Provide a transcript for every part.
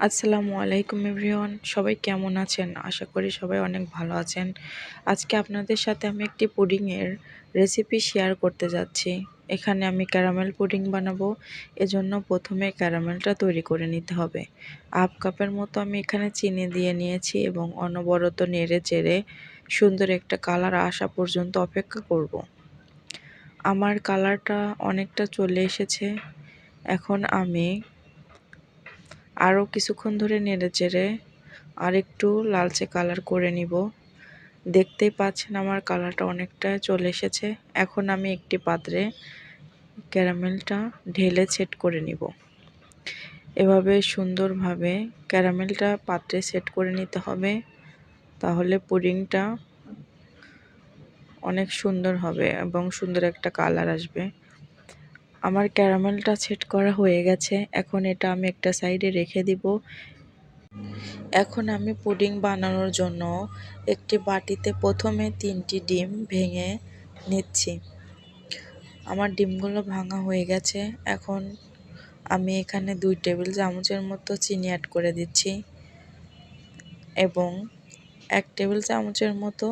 আসসালামু আলাইকুম এভরিওয়ান, সবাই কেমন আছেন? আশা করি সবাই অনেক ভালো আছেন। আজকে আপনাদের সাথে আমি একটি পুডিংয়ের রেসিপি শেয়ার করতে যাচ্ছি। এখানে আমি ক্যারামেল পুডিং বানাবো। এজন্য প্রথমে ক্যারামেলটা তৈরি করে নিতে হবে। হাফ কাপের মতো আমি এখানে চিনি দিয়ে নিয়েছি এবং অনবরত নেড়ে চেড়ে সুন্দর একটা কালার আসা পর্যন্ত অপেক্ষা করব। আমার কালারটা অনেকটা চলে এসেছে। এখন আমি আরও কিছুক্ষণ ধরে নেড়েচেড়ে আরেকটু লালচে কালার করে নিব। দেখতেই পাচ্ছেন আমার কালারটা অনেকটা চলে এসেছে। এখন আমি একটি পাত্রে ক্যারামেলটা ঢেলে সেট করে নিব। এভাবে সুন্দরভাবে ক্যারামেলটা পাত্রে সেট করে নিতে হবে, তাহলে পুডিংটা অনেক সুন্দর হবে এবং সুন্দর একটা কালার আসবে। আমার ক্যারামেলটা সেট করা হয়ে গেছে। এখন এটা আমি একটা সাইডে রেখে দিব। এখন আমি পুডিং বানানোর জন্য একটি বাটিতে প্রথমে 3টি ডিম ভেঙে নিচ্ছি। আমার ডিমগুলো ভাঙা হয়ে গেছে। এখন আমি এখানে 2 টেবিল চামচের মতো চিনি অ্যাড করে দিচ্ছি এবং 1 টেবিল চামচের মতো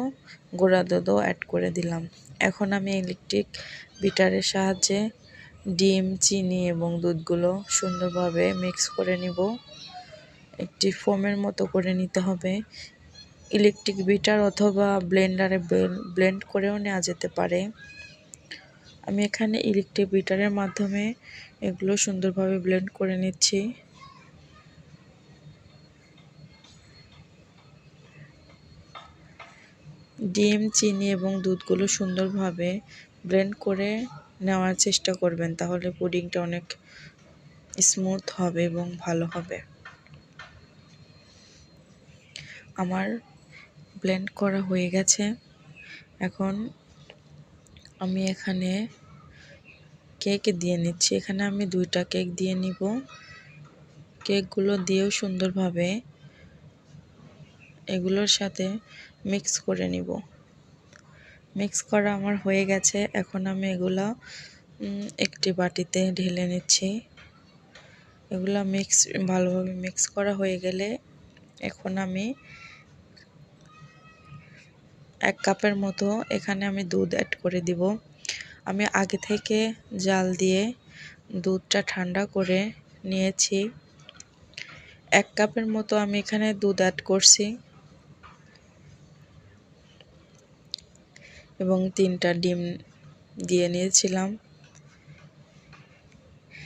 গুঁড়া দুধও অ্যাড করে দিলাম। এখন আমি ইলেকট্রিক বিটারের সাহায্যে ডিম, চিনি এবং দুধগুলো সুন্দরভাবে মিক্স করে নিব। একটি ফোমের মতো করে নিতে হবে। ইলেকট্রিক বিটার অথবা ব্লেন্ডারে ব্লেন্ড করেও নেওয়া যেতে পারে। আমি এখানে ইলেকট্রিক বিটারের মাধ্যমে এগুলো সুন্দরভাবে ব্লেন্ড করে নিচ্ছি। ডিম, চিনি এবং দুধগুলো সুন্দরভাবে ব্লেন্ড করে নেওয়ার চেষ্টা করবেন, তাহলে পুডিংটা অনেক স্মুথ হবে এবং ভালো হবে। আমার ব্লেন্ড করা হয়ে গেছে। এখন আমি এখানে কেক দিয়ে নিচ্ছি। এখানে আমি 2টা কেক দিয়ে নিব। কেকগুলো দিয়েও সুন্দরভাবে এগুলোর সাথে মিক্স করে নিব। মিক্স করা আমার হয়ে গেছে। এখন আমি এগুলা একটি বাটিতে ঢেলে নিচ্ছি। এগুলা ভালোভাবে মিক্স করা হয়ে গেলে এখন আমি 1 কাপের মতো এখানে আমি দুধ অ্যাড করে দিব। আমি আগে থেকে জাল দিয়ে দুধটা ঠান্ডা করে নিয়েছি। 1 কাপের মতো আমি এখানে দুধ অ্যাড করছি এবং 3টা ডিম দিয়ে নিয়েছিলাম।